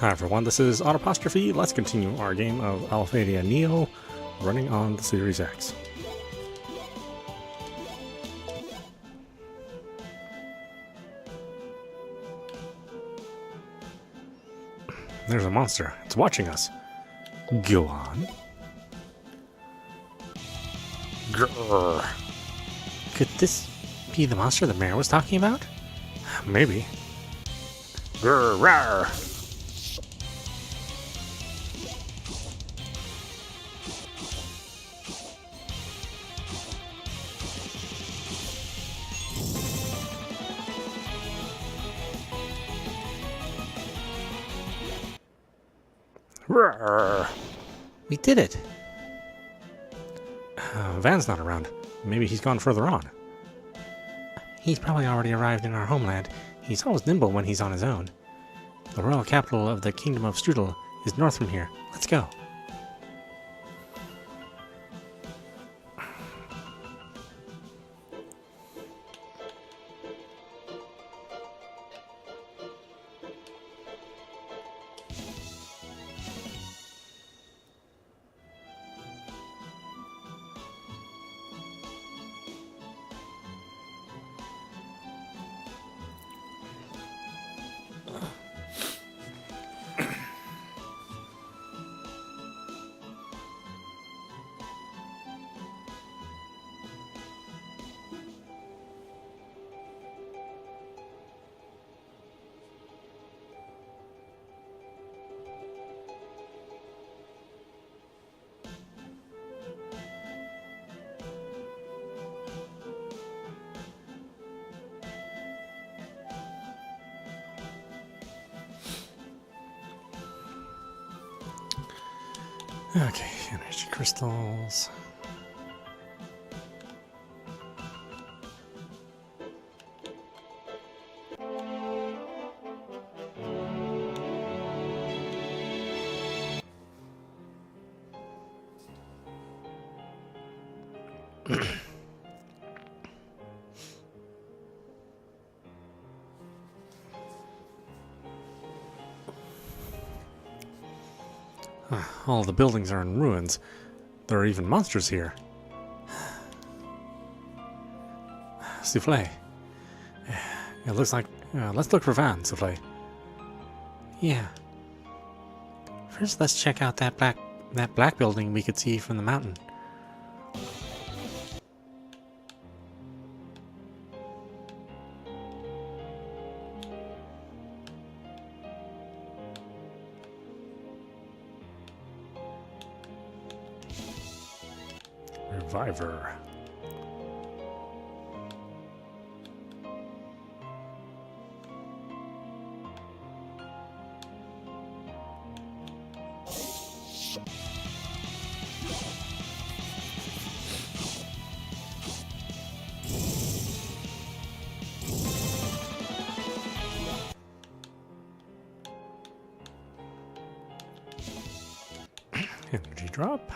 Hi everyone, this is audap. Let's continue our game of Alphadia Neo, running on the Series X. There's a monster. It's watching us. Go on. Grrr. Could this be the monster the mayor was talking about? Maybe. Grrr, rawr. Rawr. We did it. Van's not around. Maybe he's gone further on. He's probably already arrived in our homeland. He's always nimble when he's on his own. The royal capital of the Kingdom of Strudel is north from here. Let's go. Okay, energy crystals. All the buildings are in ruins. There are even monsters here. Souffle. It looks like... let's look for Van, Souffle. Yeah. First, let's check out that black building we could see from the mountain. Reviver. Energy drop.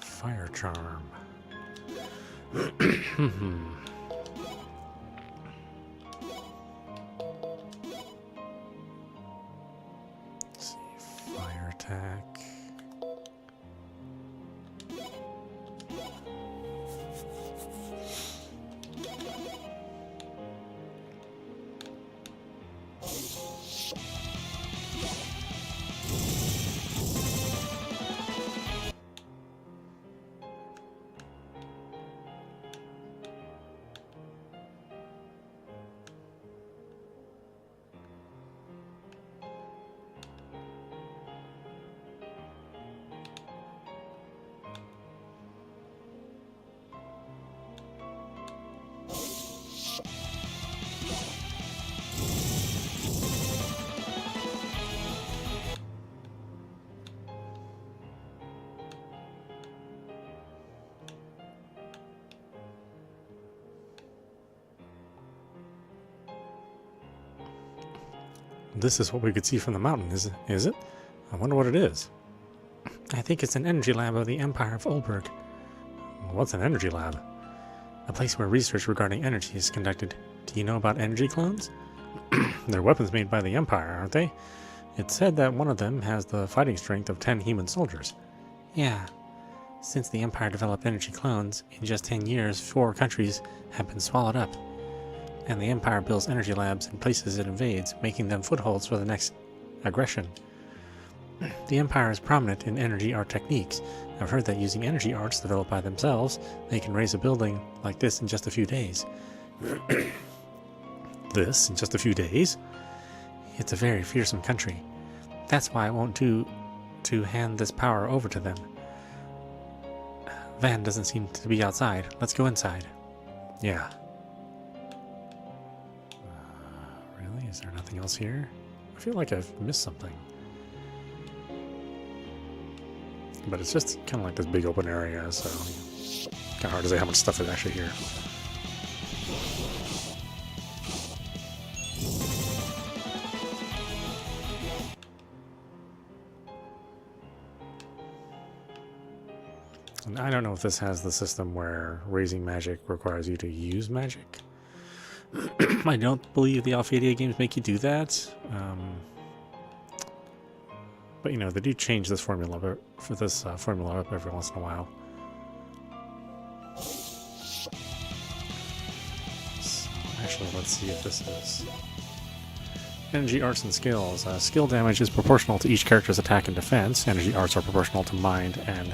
Fire charm. Let's see, fire attack. This is what we could see from the mountain, is it? I wonder what it is. I think it's an energy lab of the Empire of Olberg. What's an energy lab? A place where research regarding energy is conducted. Do you know about energy clones? They're weapons made by the Empire, aren't they? It's said that one of them has the fighting strength of 10 human soldiers. Yeah. Since the Empire developed energy clones, in just 10 years, 4 countries have been swallowed up. And the Empire builds energy labs in places it invades, making them footholds for the next aggression. The Empire is prominent in energy art techniques. I've heard that using energy arts developed by themselves, they can raise a building like this in just a few days. This in just a few days? It's a very fearsome country. That's why it won't do to hand this power over to them. Van doesn't seem to be outside. Let's go inside. Yeah. Really? Is there nothing else here? I feel like I've missed something. But it's just kind of like this big open area, so kind of hard to say how much stuff is actually here. And I don't know if this has the system where raising magic requires you to use magic. I don't believe the Alphadia games make you do that. But you know, they do change this formula for this formula up every once in a while. So actually, let's see if this is energy arts and skills. Skill damage is proportional to each character's attack and defense. Energy arts are proportional to mind and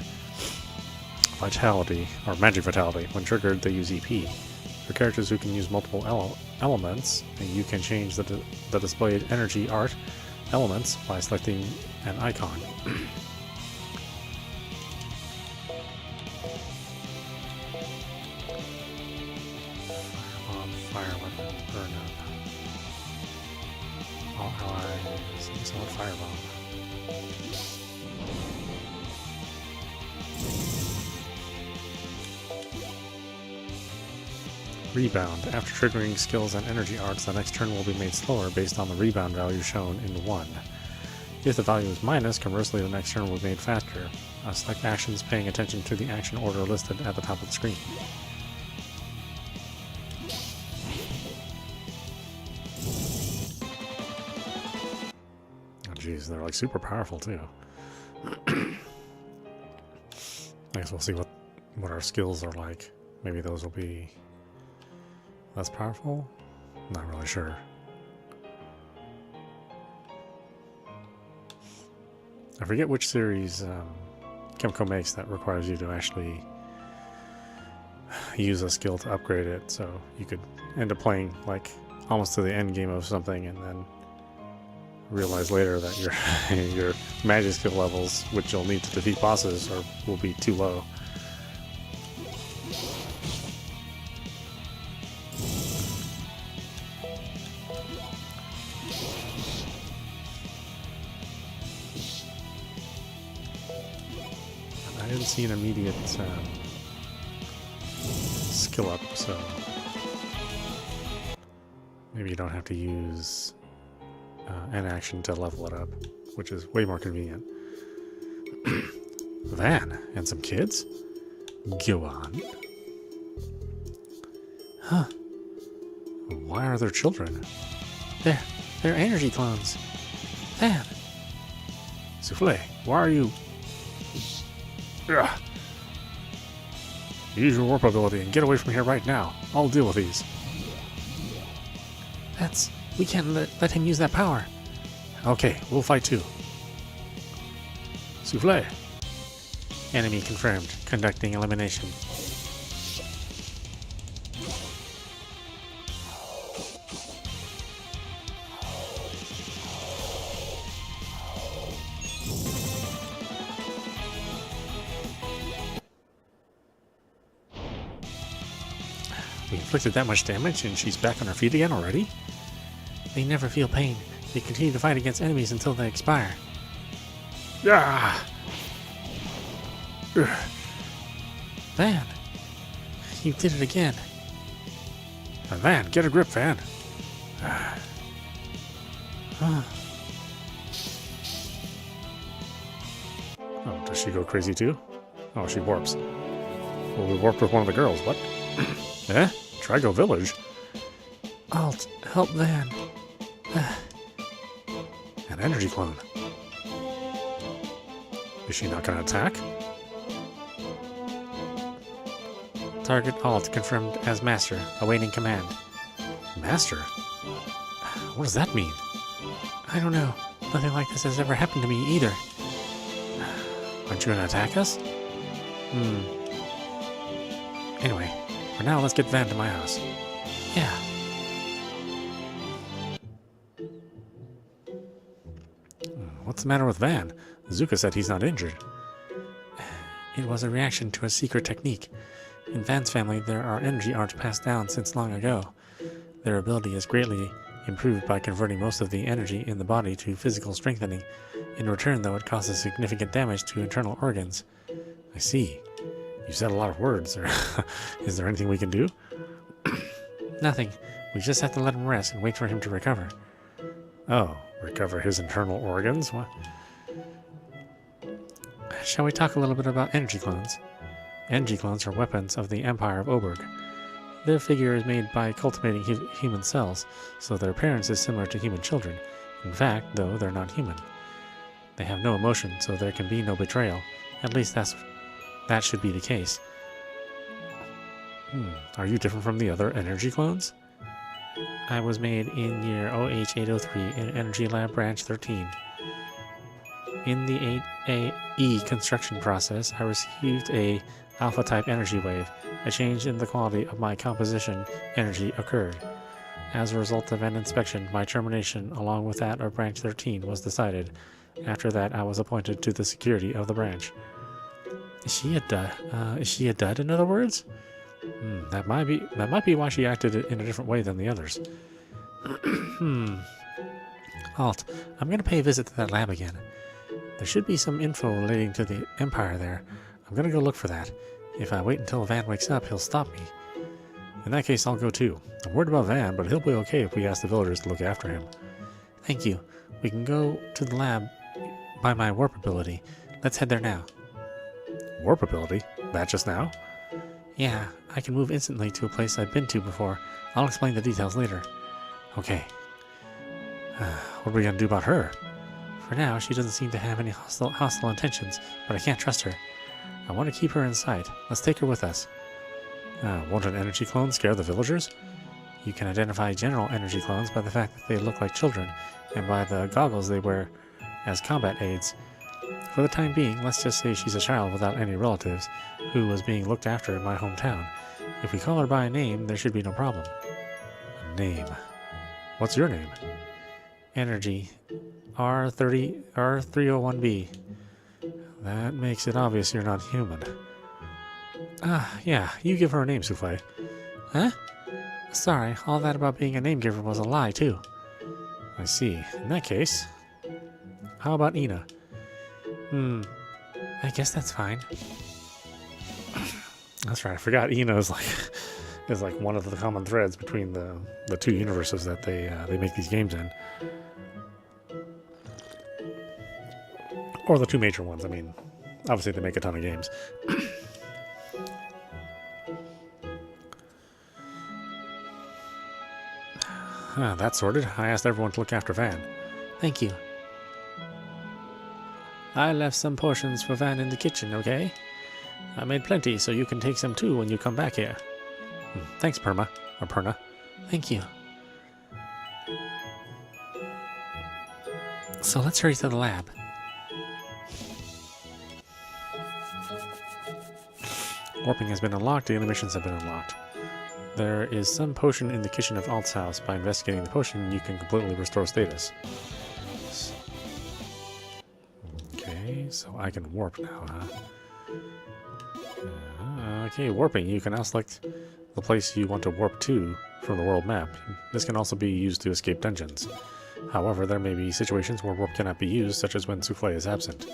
vitality, or magic vitality. When triggered, they use EP. For characters who can use multiple elements, you can change the displayed energy art elements by selecting an icon. Fire weapon, burn up. All allies, solid firebomb. Rebound. After triggering skills and energy arts, the next turn will be made slower based on the rebound value shown in 1. If the value is minus, conversely the next turn will be made faster. Select actions paying attention to the action order listed at the top of the screen. Oh geez, they're like super powerful too. I guess we'll see what our skills are like. Maybe those will be less powerful? Not really sure. I forget which series Kemco makes that requires you to actually use a skill to upgrade it, so you could end up playing like almost to the end game of something and then realize later that your magic skill levels, which you'll need to defeat bosses, will be too low. I didn't see an immediate skill up, so maybe you don't have to use an action to level it up, which is way more convenient. Van and some kids? Go on. Huh. Why are there children? They're energy clones. Van. Souffle, why are you... Ugh. Use your warp ability and get away from here right now. I'll deal with these. We can't let him use that power. Okay, we'll fight too. Souffle. Enemy confirmed. Conducting elimination. We inflicted that much damage and she's back on her feet again already? They never feel pain. They continue to fight against enemies until they expire. Yeah. Van, you did it again. Van, get a grip, Van. Oh, does she go crazy too? Oh, she warps. Well, we warped with one of the girls. What? Eh? Trigo Village? Alt, help Van. An energy clone. Is she not going to attack? Target Alt confirmed as Master, awaiting command. Master? What does that mean? I don't know. Nothing like this has ever happened to me either. Aren't you going to attack us? Anyway, for now, let's get Van to my house. Yeah. What's the matter with Van? Zuka said he's not injured. It was a reaction to a secret technique. In Van's family, there are energy arts passed down since long ago. Their ability is greatly improved by converting most of the energy in the body to physical strengthening. In return, though, it causes significant damage to internal organs. I see. You said a lot of words. Is there anything we can do? Nothing. We just have to let him rest and wait for him to recover. Oh, recover his internal organs? What? Shall we talk a little bit about energy clones? Energy clones are weapons of the Empire of Oberg. Their figure is made by cultivating human cells, so their appearance is similar to human children. In fact, though, they're not human. They have no emotion, so there can be no betrayal. At least that should be the case. Are you different from the other energy clones? I was made in year OH803 in Energy Lab Branch 13. In the 8AE construction process, I received a alpha-type energy wave. A change in the quality of my composition energy occurred. As a result of an inspection, my termination, along with that of Branch 13, was decided. After that, I was appointed to the security of the branch. Is she a dud, in other words? That might be why she acted in a different way than the others. Alt, I'm going to pay a visit to that lab again. There should be some info relating to the Empire there. I'm going to go look for that. If I wait until Van wakes up, he'll stop me. In that case, I'll go too. I'm worried about Van, but he'll be okay if we ask the villagers to look after him. Thank you. We can go to the lab by my warp ability. Let's head there now. Warp ability? That just now? Yeah, I can move instantly to a place I've been to before. I'll explain the details later. Okay. What are we going to do about her? For now, she doesn't seem to have any hostile intentions, but I can't trust her. I want to keep her in sight. Let's take her with us. Won't an energy clone scare the villagers? You can identify general energy clones by the fact that they look like children, and by the goggles they wear as combat aids. For the time being, let's just say she's a child without any relatives, who was being looked after in my hometown. If we call her by a name, there should be no problem. A name. What's your name? Energy. R301B. That makes it obvious you're not human. Yeah, you give her a name, Souffle. Huh? Sorry, all that about being a name giver was a lie, too. I see. In that case, how about Ina? I guess that's fine. That's right, I forgot Ina is like one of the common threads between the two universes that they make these games in. Or the two major ones. I mean, obviously they make a ton of games. That's sorted. I asked everyone to look after Van. Thank you. I left some portions for Van in the kitchen, okay? I made plenty, so you can take some too when you come back here. Thanks, Perma. Or Perna. Thank you. So let's hurry to the lab. Warping has been unlocked, daily missions have been unlocked. There is some potion in the kitchen of Alt's house. By investigating the potion, you can completely restore status. Okay, so I can warp now, huh? Okay, warping. You can now select the place you want to warp to from the world map. This can also be used to escape dungeons. However, there may be situations where warp cannot be used, such as when Souffle is absent.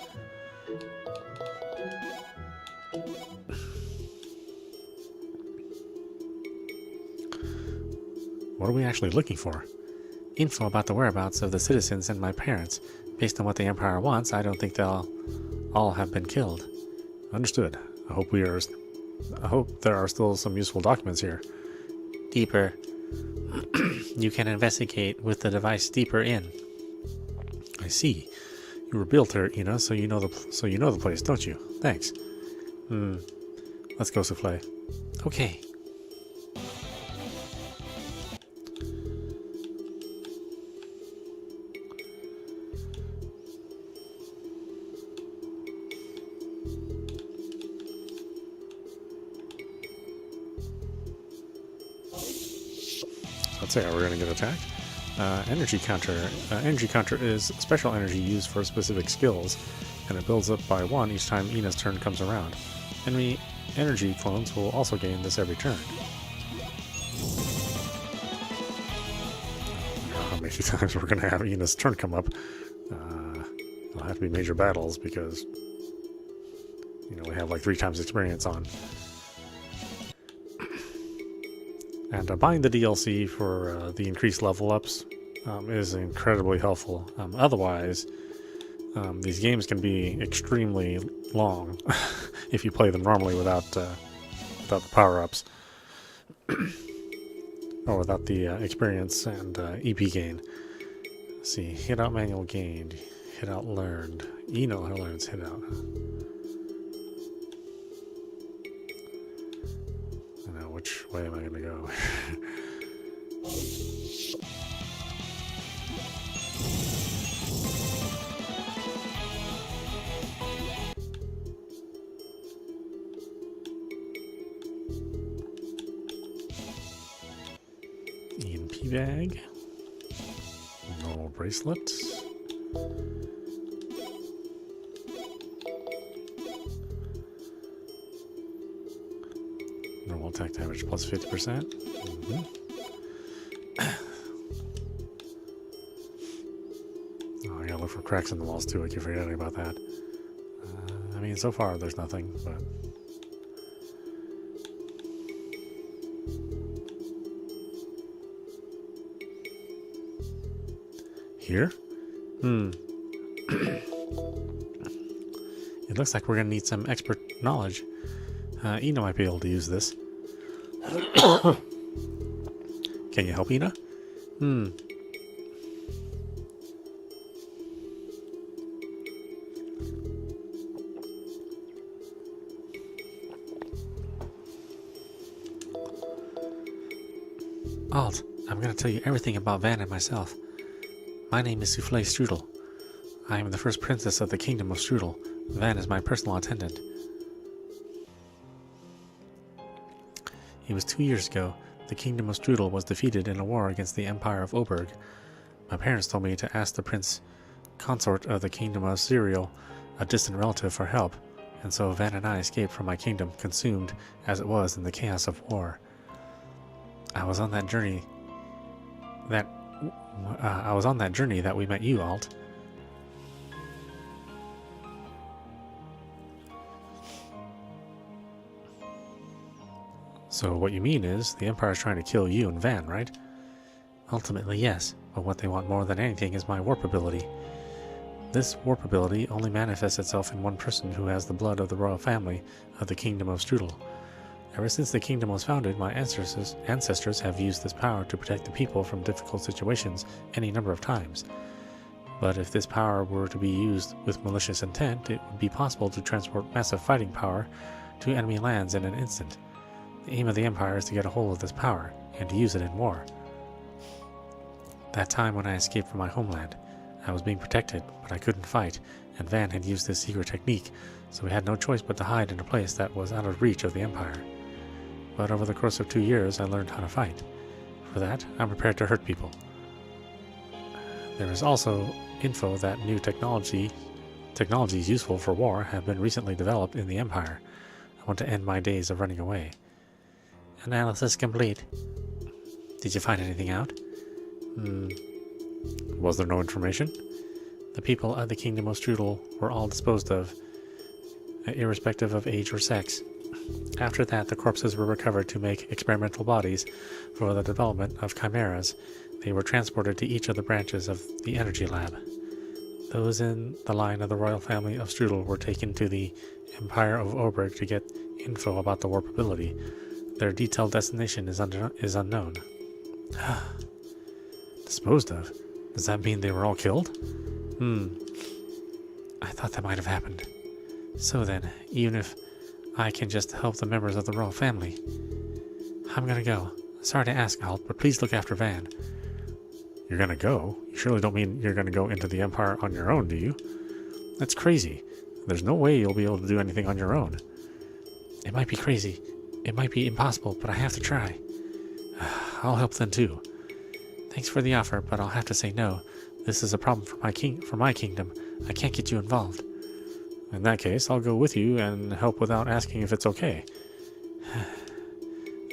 What are we actually looking for? info about the whereabouts of the citizens and my parents. Based on what the Empire wants, I don't think they'll all have been killed. Understood. I hope there are still some useful documents here. Deeper. You can investigate with the device deeper in. I see. You were built here, Ina, so you know the place, don't you? Thanks. Let's go, Souffle. Okay. Let's say we're going to get attacked. Energy counter. Energy counter is special energy used for specific skills, and it builds up by 1 each time Ina's turn comes around. Enemy energy clones will also gain this every turn. I don't know how many times we're going to have Ina's turn come up. It'll have to be major battles because, we have like 3 times experience on. And buying the DLC for the increased level ups is incredibly helpful. Otherwise, these games can be extremely long if you play them normally without the power-ups. Or without the experience and EP gain. Let's see, hit out manual gained, hit out learned. Eno learns hit out. Which way am I going to go? EMP bag. Normal bracelet. Normal attack damage plus 50%. Oh, I gotta look for cracks in the walls too. I keep forgetting about that. I mean, so far there's nothing, but... Here? It looks like we're gonna need some expert knowledge. Ina might be able to use this. Can you help, Ina? Alt, I'm going to tell you everything about Van and myself. My name is Souffle Strudel. I am the first princess of the Kingdom of Strudel. Van is my personal attendant. It was 2 years ago. The Kingdom of Strudel was defeated in a war against the Empire of Oberg. My parents told me to ask the prince consort of the Kingdom of Serial, a distant relative, for help, and so Van and I escaped from my kingdom, consumed as it was in the chaos of war. I was on that journey that we met you, Alt. So what you mean is, the Empire is trying to kill you and Van, right? Ultimately, yes, but what they want more than anything is my warp ability. This warp ability only manifests itself in one person who has the blood of the royal family of the Kingdom of Strudel. Ever since the kingdom was founded, my ancestors have used this power to protect the people from difficult situations any number of times. But if this power were to be used with malicious intent, it would be possible to transport massive fighting power to enemy lands in an instant. The aim of the Empire is to get a hold of this power, and to use it in war. That time when I escaped from my homeland, I was being protected, but I couldn't fight, and Van had used this secret technique, so we had no choice but to hide in a place that was out of reach of the Empire. But over the course of 2 years, I learned how to fight. For that, I'm prepared to hurt people. There is also info that new technologies useful for war have been recently developed in the Empire. I want to end my days of running away. Analysis complete. Did you find anything out? Was there no information? The people of the Kingdom of Strudel were all disposed of, irrespective of age or sex. After that, the corpses were recovered to make experimental bodies for the development of chimeras. They were transported to each of the branches of the Energy Lab. Those in the line of the royal family of Strudel were taken to the Empire of Oberg to get info about the warp ability. Their detailed destination is unknown. Disposed of? Does that mean they were all killed? I thought that might have happened. So then, even if I can just help the members of the royal family, I'm gonna go. Sorry to ask, Alt, but please look after Van. You're gonna go? You surely don't mean you're gonna go into the Empire on your own, do you? That's crazy. There's no way you'll be able to do anything on your own. It might be crazy. It might be impossible, but I have to try. I'll help then too. Thanks for the offer, but I'll have to say no. This is a problem for my kingdom. I can't get you involved. In that case, I'll go with you and help without asking if it's okay.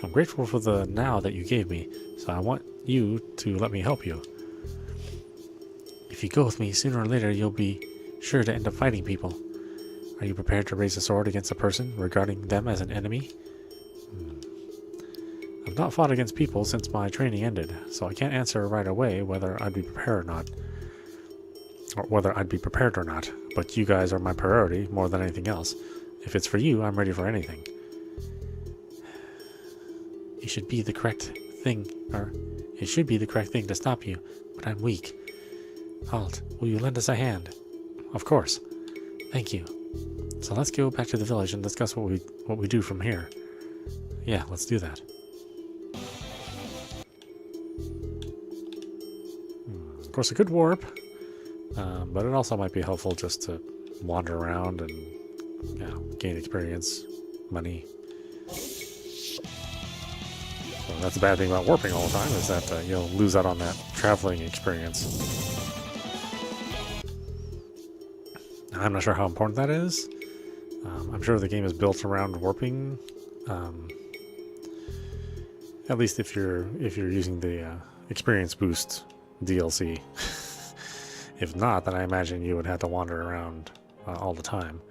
I'm grateful for the now that you gave me, so I want you to let me help you. If you go with me, sooner or later you'll be sure to end up fighting people. Are you prepared to raise a sword against a person, regarding them as an enemy? I've not fought against people since my training ended, so I can't answer right away whether I'd be prepared or not. But you guys are my priority more than anything else. If it's for you, I'm ready for anything. It should be the correct thing to stop you, but I'm weak. Alt, will you lend us a hand? Of course. Thank you. So let's go back to the village and discuss what we do from here. Yeah, let's do that. Of course, it could warp, but it also might be helpful just to wander around and gain experience, money. So that's the bad thing about warping all the time, is that you'll lose out on that traveling experience. I'm not sure how important that is. I'm sure the game is built around warping. At least if you're using the experience boost DLC. If not, then I imagine you would have to wander around all the time.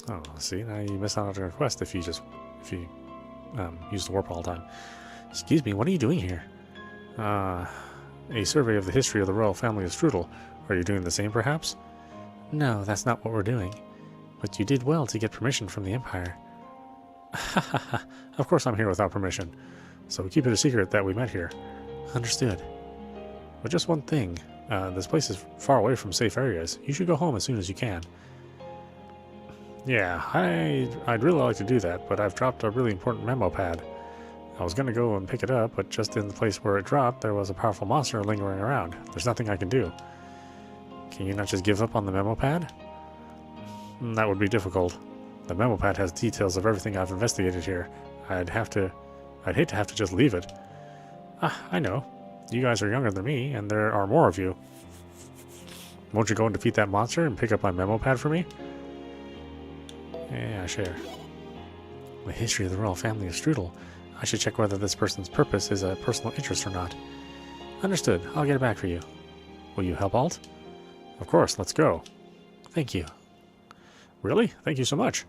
Oh, see, now you miss out on a quest if you use the warp all the time. Excuse me, what are you doing here? A survey of the history of the royal family of Strudel. Are you doing the same, perhaps? No, that's not what we're doing. But you did well to get permission from the Empire. Of course I'm here without permission. So keep it a secret that we met here. Understood. But just one thing. This place is far away from safe areas. You should go home as soon as you can. Yeah, I'd really like to do that, but I've dropped a really important memo pad. I was going to go and pick it up, but just in the place where it dropped, there was a powerful monster lingering around. There's nothing I can do. Can you not just give up on the memo pad? That would be difficult. The memo pad has details of everything I've investigated here. I'd hate to have to just leave it. I know. You guys are younger than me, and there are more of you. Won't you go and defeat that monster and pick up my memo pad for me? Yeah, sure. The history of the royal family of Strudel. I should check whether this person's purpose is a personal interest or not. Understood. I'll get it back for you. Will you help Alt? Of course, let's go. Thank you. Really? Thank you so much.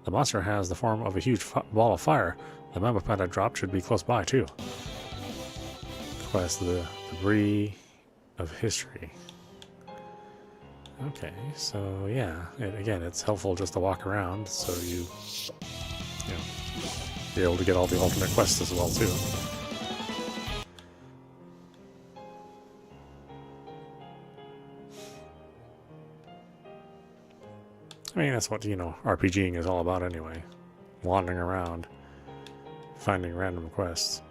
The monster has the form of a huge ball of fire. The memo pad I dropped should be close by, too. Quest the debris of history. Okay, so yeah, again, it's helpful just to walk around, so you be able to get all the alternate quests as well, too. I mean, that's what, RPGing is all about anyway. Wandering around, finding random quests.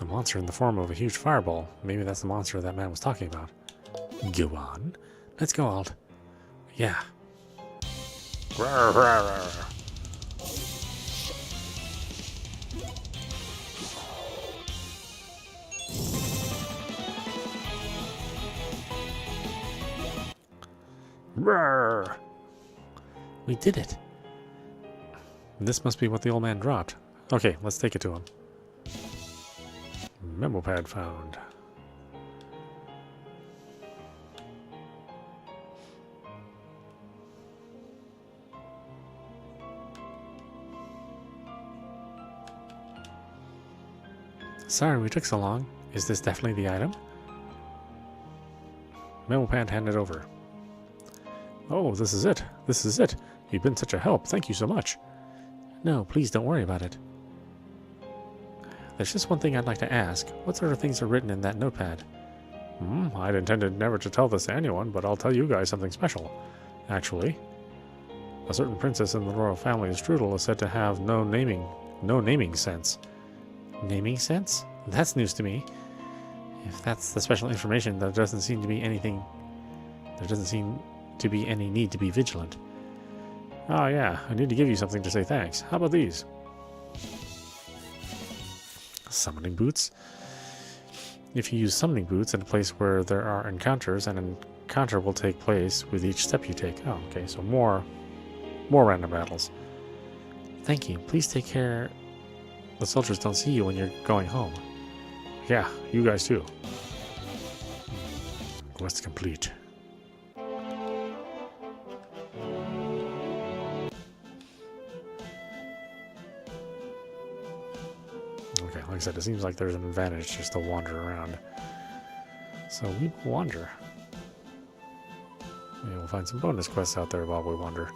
A monster in the form of a huge fireball. Maybe that's the monster that man was talking about. Go on. Let's go, Alt. Yeah. Rawr, rawr, rawr. Roar! We did it. This must be what the old man dropped. Okay, let's take it to him. Memo pad found. Sorry we took so long. Is this definitely the item? Memo pad handed over. Oh, this is it. This is it. You've been such a help. Thank you so much. No, please don't worry about it. There's just one thing I'd like to ask. What sort of things are written in that notepad? I'd intended never to tell this to anyone, but I'll tell you guys something special. Actually, a certain princess in the royal family of Strudel is said to have no naming sense. Naming sense? That's news to me. If that's the special information, there doesn't seem to be any need to be vigilant. Oh yeah, I need to give you something to say thanks. How about these? Summoning boots? If you use summoning boots in a place where there are encounters, an encounter will take place with each step you take. Oh, okay, so more random battles. Thank you. Please take care the soldiers don't see you when you're going home. Yeah, you guys too. Quest complete. Okay, like I said, it seems like there's an advantage just to wander around. So we will wander. Maybe we'll find some bonus quests out there while we wander.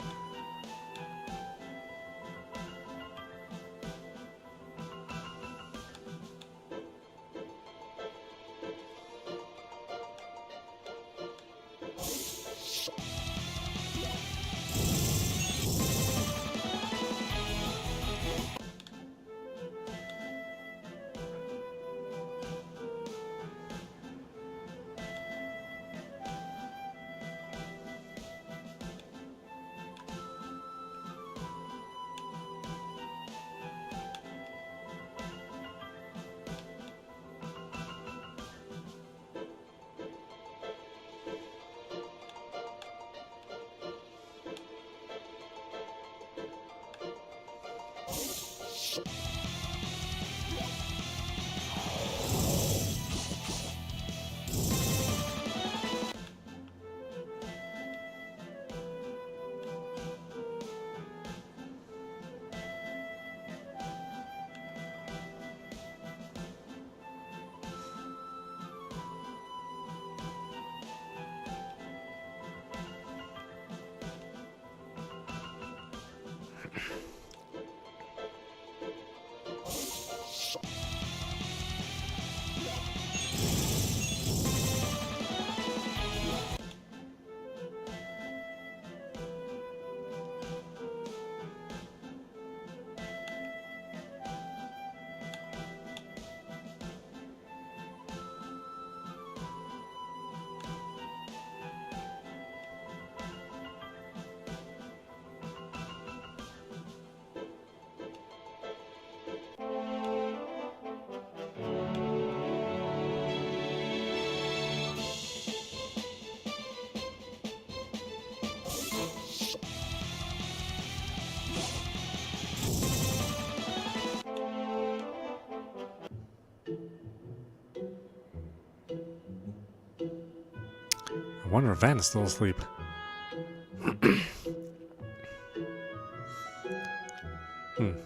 I wonder if Van's still asleep.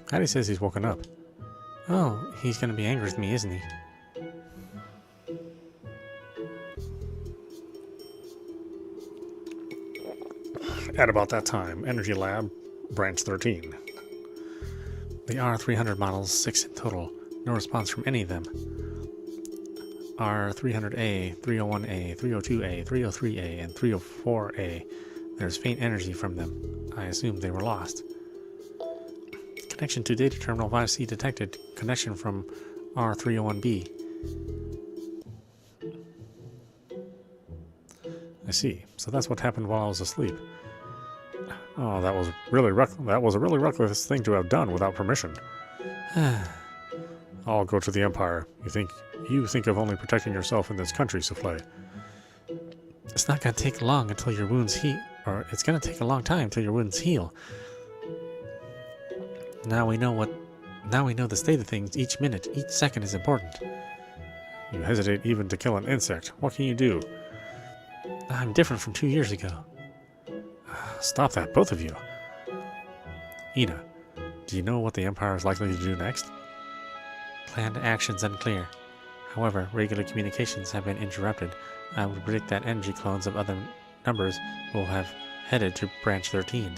Hattie says he's woken up. Oh, he's gonna be angry with me, isn't he? At about that time, Energy Lab, Branch 13. The R300 models, 6 in total. No response from any of them. R300A, 301A, 302A, 303A, and 304A. There's faint energy from them. I assume they were lost. Connection to Data Terminal 5C detected. Connection from R301B. I see. So that's what happened while I was asleep. Oh, that was a really reckless thing to have done without permission. I'll go to the Empire. You think of only protecting yourself in this country, Souffle. It's not gonna take long until your wounds or it's gonna take a long time till your wounds heal. Now we know the state of things. Each minute, each second is important. You hesitate even to kill an insect. What can you do? I'm different from 2 years ago. Stop that, both of you. Ina, Do you know what the Empire is likely to do next? planned actions unclear. However, regular communications have been interrupted. I would predict that energy clones of other numbers will have headed to Branch 13.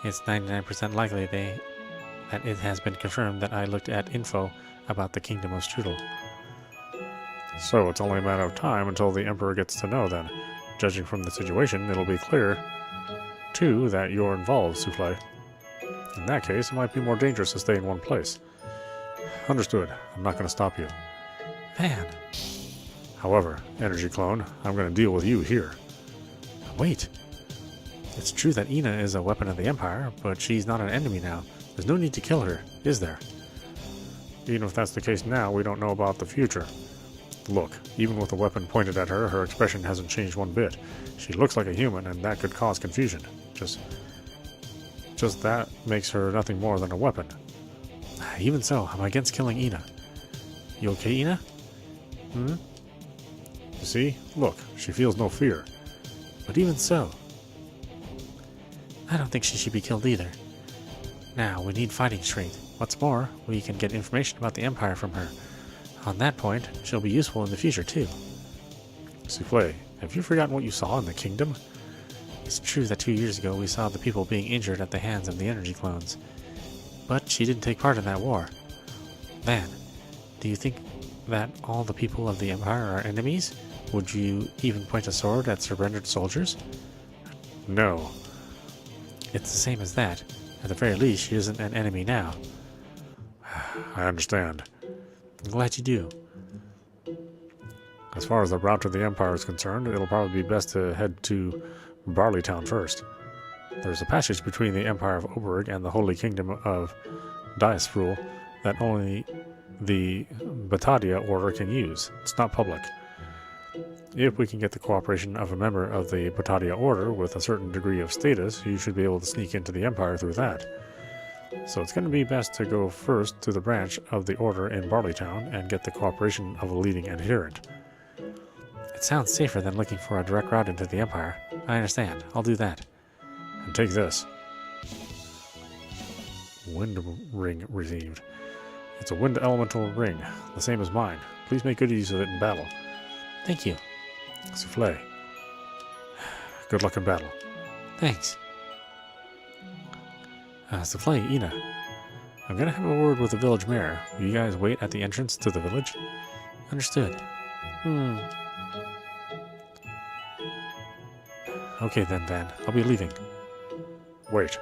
It's 99% likely that it has been confirmed that I looked at info about the Kingdom of Strudel. So it's only a matter of time until the Emperor gets to know then. Judging from the situation, it'll be clear, too, that you're involved, Souffle. In that case, it might be more dangerous to stay in one place. Understood. I'm not going to stop you. Van! However, Energy Clone, I'm going to deal with you here. Wait! It's true that Ina is a weapon of the Empire, but she's not an enemy now. There's no need to kill her, is there? Even if that's the case now, we don't know about the future. Look, even with a weapon pointed at her, her expression hasn't changed one bit. She looks like a human, and that could cause confusion. Just that makes her nothing more than a weapon. Even so, I'm against killing Ina. You okay, Ina? You see? Look, she feels no fear. But even so, I don't think she should be killed either. Now, we need fighting strength. What's more, we can get information about the Empire from her. On that point, she'll be useful in the future, too. Souffle, have you forgotten what you saw in the kingdom? It's true that 2 years ago we saw the people being injured at the hands of the energy clones. But she didn't take part in that war. Van, do you think that all the people of the Empire are enemies? Would you even point a sword at surrendered soldiers? No. It's the same as that. At the very least, she isn't an enemy now. I understand. I'm glad you do. As far as the route to the Empire is concerned, it'll probably be best to head to Barleytown first. There's a passage between the Empire of Oberg and the Holy Kingdom of Diasfrul that only the Batadia Order can use. It's not public. If we can get the cooperation of a member of the Batadia Order with a certain degree of status, you should be able to sneak into the Empire through that. So it's going to be best to go first to the branch of the Order in Barleytown and get the cooperation of a leading adherent. It sounds safer than looking for a direct route into the Empire. I understand. I'll do that. And take this. Wind ring received. It's a wind elemental ring, the same as mine. Please make good use of it in battle. Thank you. Souffle. Good luck in battle. Thanks. Souffle, Ina. I'm gonna have a word with the village mayor. Will you guys wait at the entrance to the village? Understood. Okay then, Van. I'll be leaving. Wait.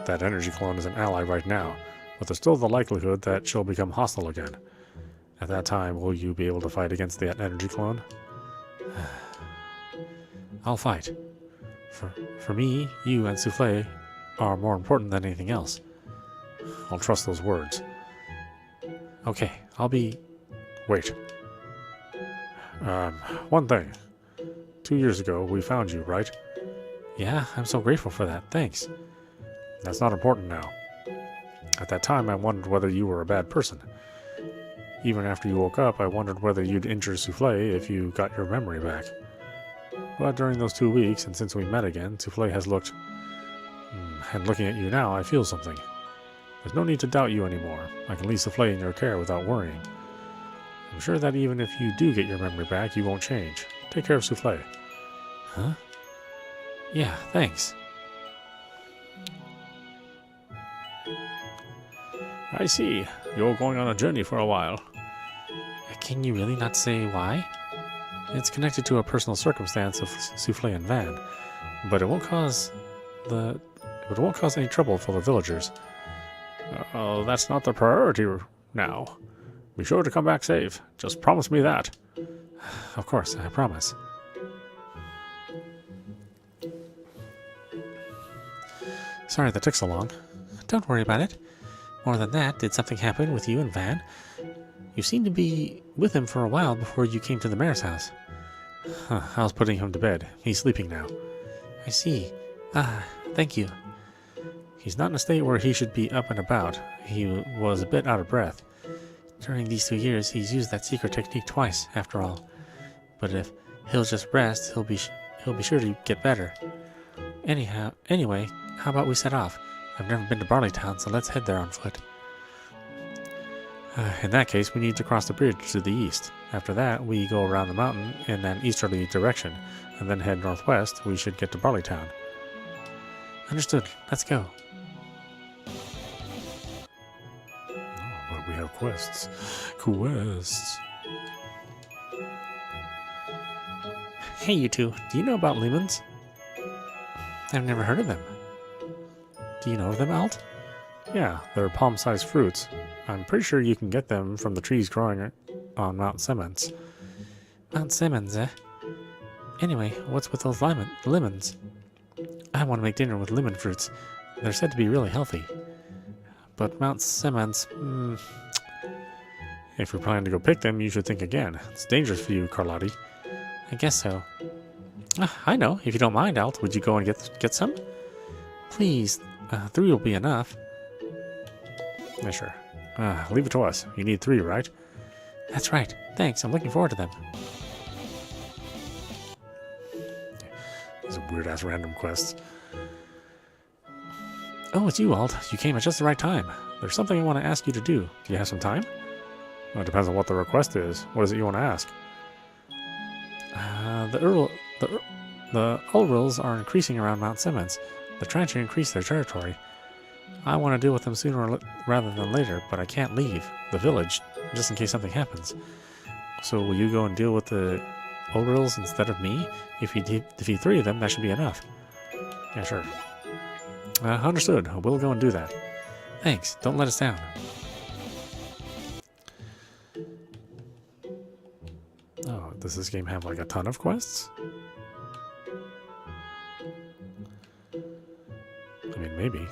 That energy clone is an ally right now, but there's still the likelihood that she'll become hostile again. At that time, will you be able to fight against that energy clone? I'll fight. For me, you and Souffle are more important than anything else. I'll trust those words. Okay, I'll be... Wait. One thing. 2 years ago, we found you, right? Yeah, I'm so grateful for that. Thanks. That's not important now. At that time, I wondered whether you were a bad person. Even after you woke up, I wondered whether you'd injure Souffle if you got your memory back. But during those 2 weeks, and since we met again, Souffle has looked... And looking at you now, I feel something. There's no need to doubt you anymore. I can leave Souffle in your care without worrying. I'm sure that even if you do get your memory back, you won't change. Take care of Souffle. Huh? Yeah, thanks. I see. You're going on a journey for a while. Can you really not say why? It's connected to a personal circumstance of Souffle and Van, but it won't cause any trouble for the villagers. That's not the priority now. Be sure to come back safe. Just promise me that. Of course, I promise. Sorry that took so long. Don't worry about it. More than that, did something happen with you and Van? You seemed to be with him for a while before you came to the mayor's house. I was putting him to bed. He's sleeping now. I see. Ah, thank you. He's not in a state where he should be up and about. He was a bit out of breath. During these 2 years, he's used that secret technique twice, after all. But if he'll just rest, he'll be sure to get better. Anyway, how about we set off? I've never been to Barleytown, so let's head there on foot. In that case, we need to cross the bridge to the east. After that, we go around the mountain in an easterly direction, and then head northwest. We should get to Barleytown. Understood. Let's go. Oh, but we have quests. Quests. Hey, you two. Do you know about lemons? I've never heard of them. Do you know of them, Alt? Yeah, they're palm-sized fruits. I'm pretty sure you can get them from the trees growing on Mount Simmons. Mount Simmons, eh? Anyway, what's with those lemons? I want to make dinner with lemon fruits. They're said to be really healthy. But Mount Simmons, If you're planning to go pick them, you should think again. It's dangerous for you, Carlotti. I guess so. I know. If you don't mind, Alt, would you go and get some? Please, 3 will be enough. Yeah, sure. Leave it to us. You need 3, right? That's right. Thanks. I'm looking forward to them. These are weird-ass random quests. Oh, it's you, Alt. You came at just the right time. There's something I want to ask you to do. Do you have some time? Well, it depends on what the request is. What is it you want to ask? The Ulrils are increasing around Mount Simmons. They're trying to increase their territory. I want to deal with them sooner rather than later, but I can't leave the village just in case something happens. So will you go and deal with the Ulrils instead of me? If you defeat 3 of them, that should be enough. Yeah, sure. Understood. We'll go and do that. Thanks. Don't let us down. Oh, does this game have like a ton of quests? I mean, maybe.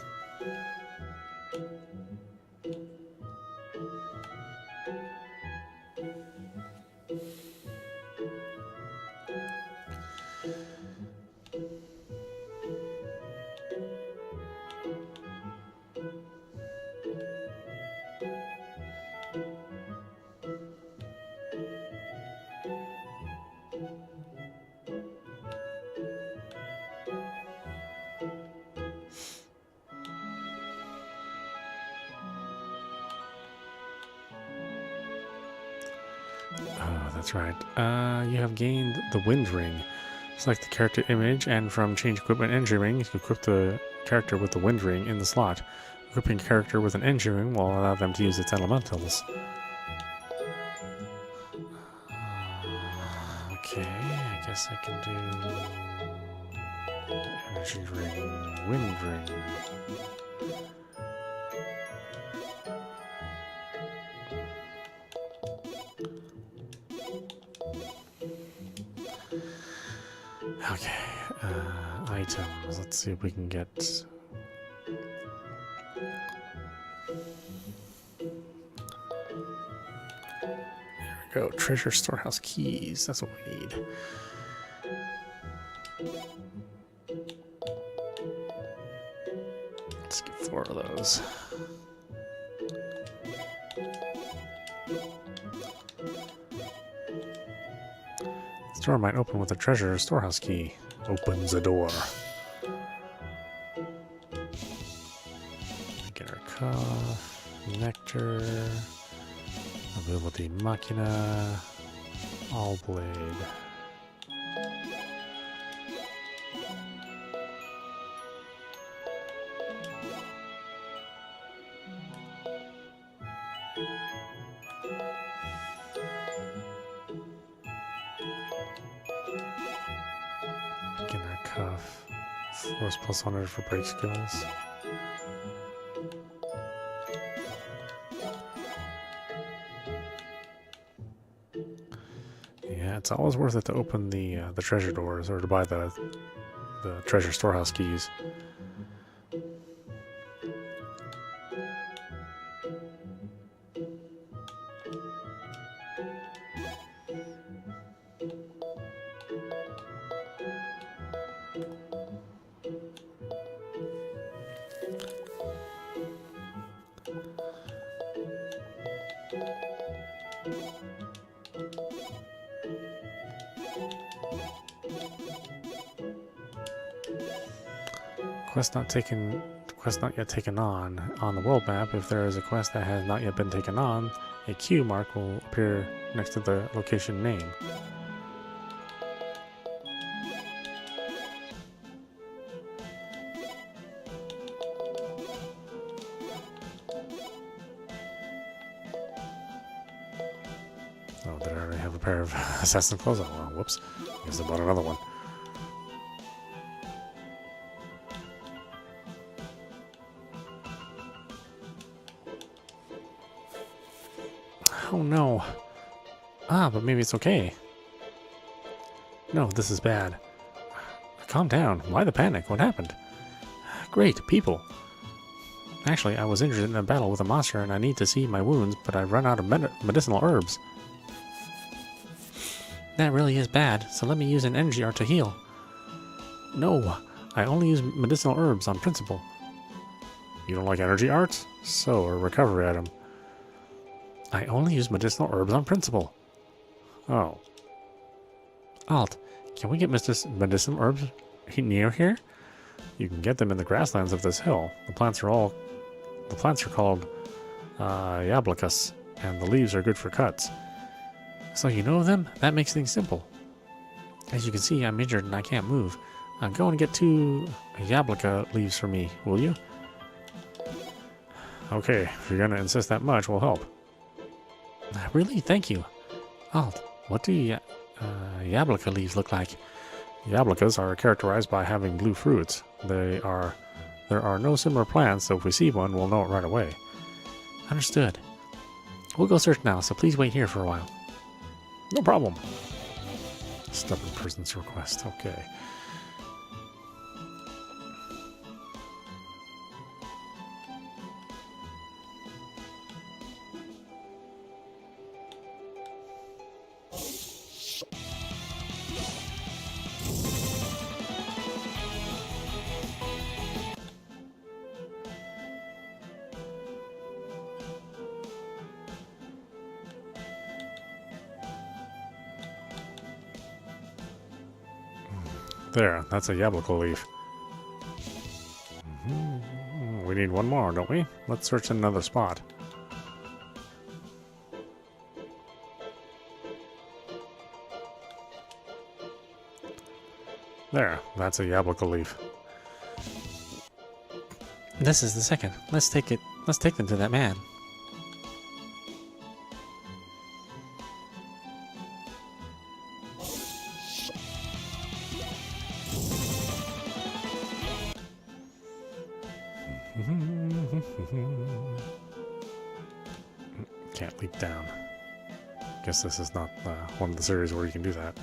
Oh, that's right. You have gained the Wind Ring. Select the character image, and from Change Equipment Energy Ring, you can equip the character with the Wind Ring in the slot. Equipping a character with an Energy Ring will allow them to use its elementals. Okay, I guess I can do Energy Ring, Wind Ring. Okay, items. Let's see if we can get... There we go. Treasure storehouse keys. That's what we need. Let's get 4 of those. This door might open with a treasure storehouse key. Opens the door. Get our cuff, nectar, ability machina, all blade. Beginner cuff. Force plus 100 for break skills. Yeah, it's always worth it to open the treasure doors or to buy the treasure storehouse keys. Quest not taken. Quest not yet taken on. On the world map, if there is a quest that has not yet been taken on, a Q mark will appear next to the location name. Oh, did I already have a pair of assassin clothes on? Oh, whoops. I guess I bought another one. Oh no. Ah, but maybe it's okay. No, this is bad. Calm down. Why the panic? What happened? Great, people. Actually, I was injured in a battle with a monster and I need to see my wounds, but I've run out of medicinal herbs. That really is bad, so let me use an energy art to heal. No, I only use medicinal herbs on principle. You don't like energy arts? So, a recovery item. I only use medicinal herbs on principle. Oh. Alt, can we get medicinal herbs near here? You can get them in the grasslands of this hill. The plants are called Yablacus, and the leaves are good for cuts. So you know them? That makes things simple. As you can see, I'm injured and I can't move. Go and get 2 Yablaca leaves for me, will you? Okay, if you're gonna insist that much, we'll help. Really? Thank you. Alt, what do Yablaca leaves look like? Yablacas are characterized by having blue fruits. There are no similar plants, so if we see one, we'll know it right away. Understood. We'll go search now, so please wait here for a while. No problem. Stubborn person's request. Okay. There, that's a Yablaco leaf. We need one more, don't we? Let's search another spot. There, that's a Yablaco leaf. This is the second. Let's take them to that man. Can't leap down. Guess this is not one of the series where you can do that.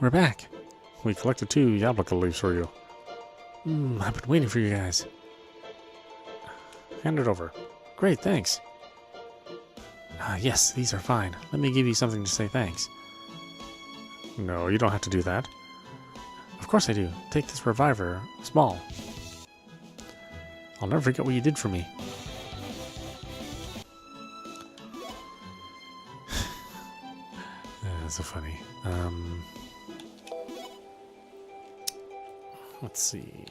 We're back. We collected 2 Yablaca leaves for you. I've been waiting for you guys. Hand it over. Great, thanks. Yes, these are fine. Let me give you something to say thanks. No, you don't have to do that. Of course I do. Take this reviver. Small. I'll never forget what you did for me. That's so funny. Let's see.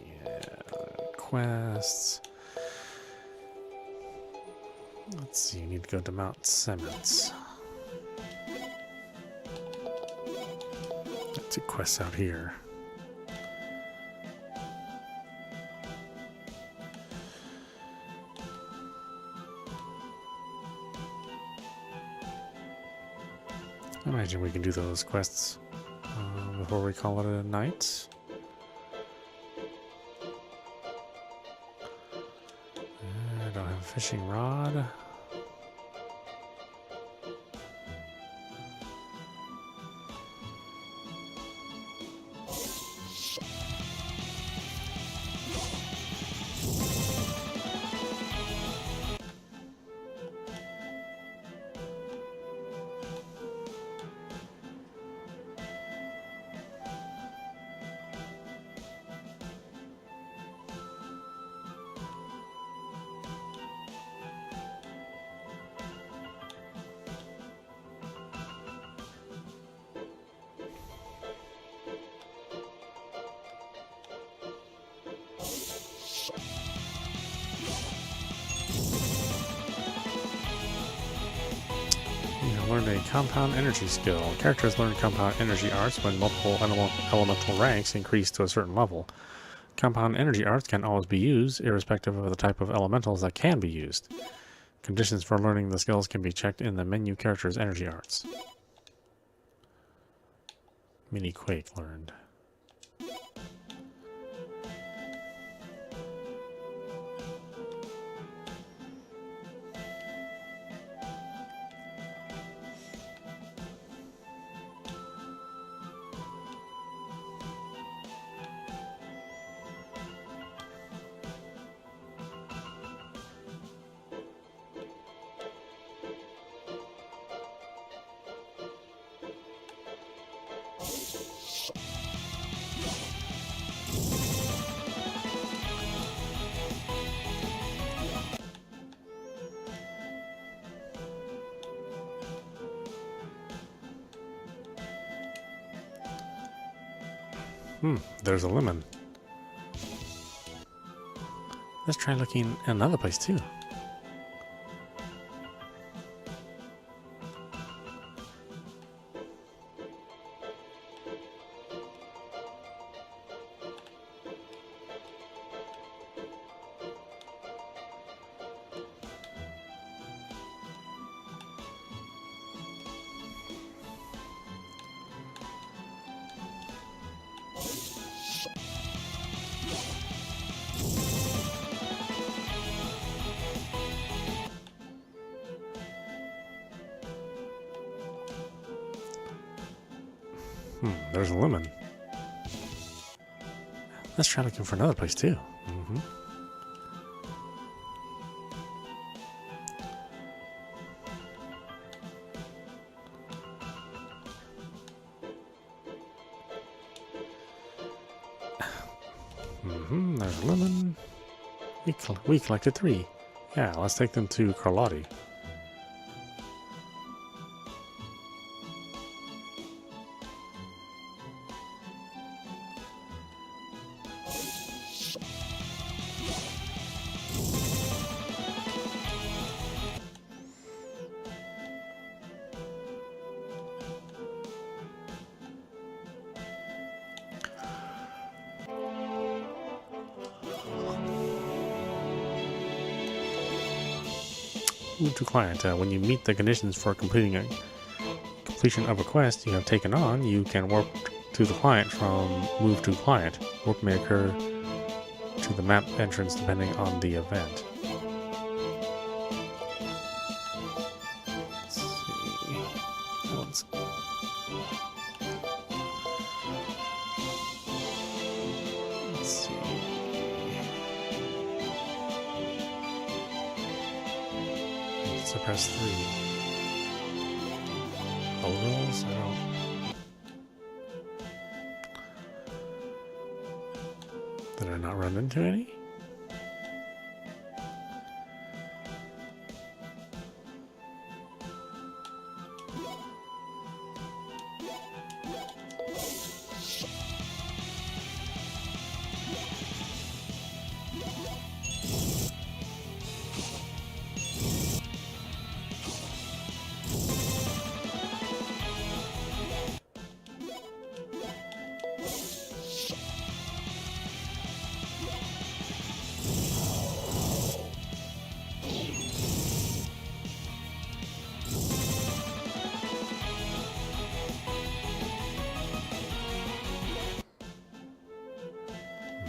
Quests. Let's see. You need to go to Mount Sements. Let's do quests out here. I imagine we can do those quests before we call it a night. I don't have a fishing rod. learned a compound energy skill. Characters learn compound energy arts when multiple elemental ranks increase to a certain level. Compound energy arts can always be used, irrespective of the type of elementals that can be used. Conditions for learning the skills can be checked in the menu character's energy arts. Mini Quake learned. There's a lemon. Let's try looking at another place too. There's a lemon. Let's try looking for another place too. There's a lemon. We collected 3. Yeah, let's take them to Carlotti. Move to client. When you meet the conditions for completion of a quest you have taken on, you can warp to the client from move to client. Warp may occur to the map entrance depending on the event. Let's see. Let's see. Suppress 3. Overalls? I don't. Did I not run into any?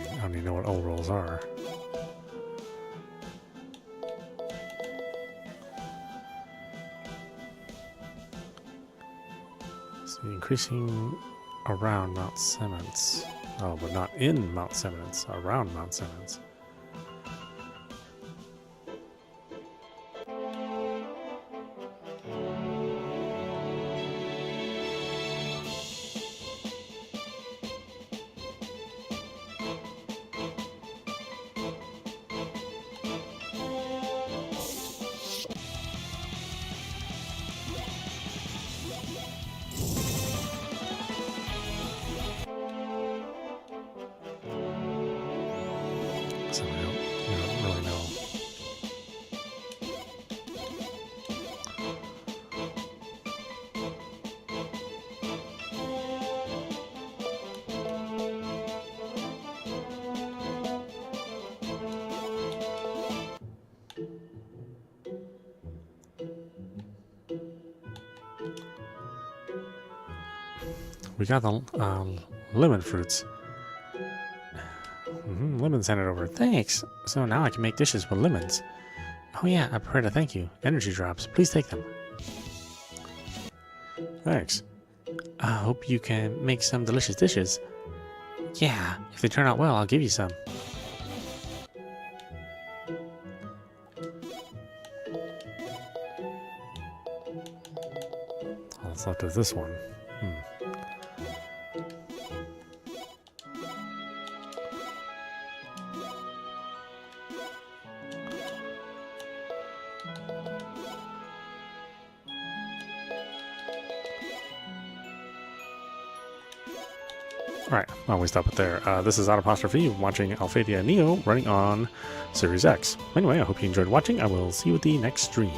I don't even know what overalls are. So increasing around Mount Simmons. Oh, but not in Mount Simmons, around Mount Simmons. we got the lemon fruits. Lemons handed over. Thanks. So now I can make dishes with lemons. Oh yeah, I prepared a thank you. Energy drops. Please take them. Thanks. I hope you can make some delicious dishes. Yeah, if they turn out well, I'll give you some. All that's left is this one. Alright, well, we stop it there. This is audap watching Alphadia Neo running on Series X. Anyway, I hope you enjoyed watching. I will see you at the next stream.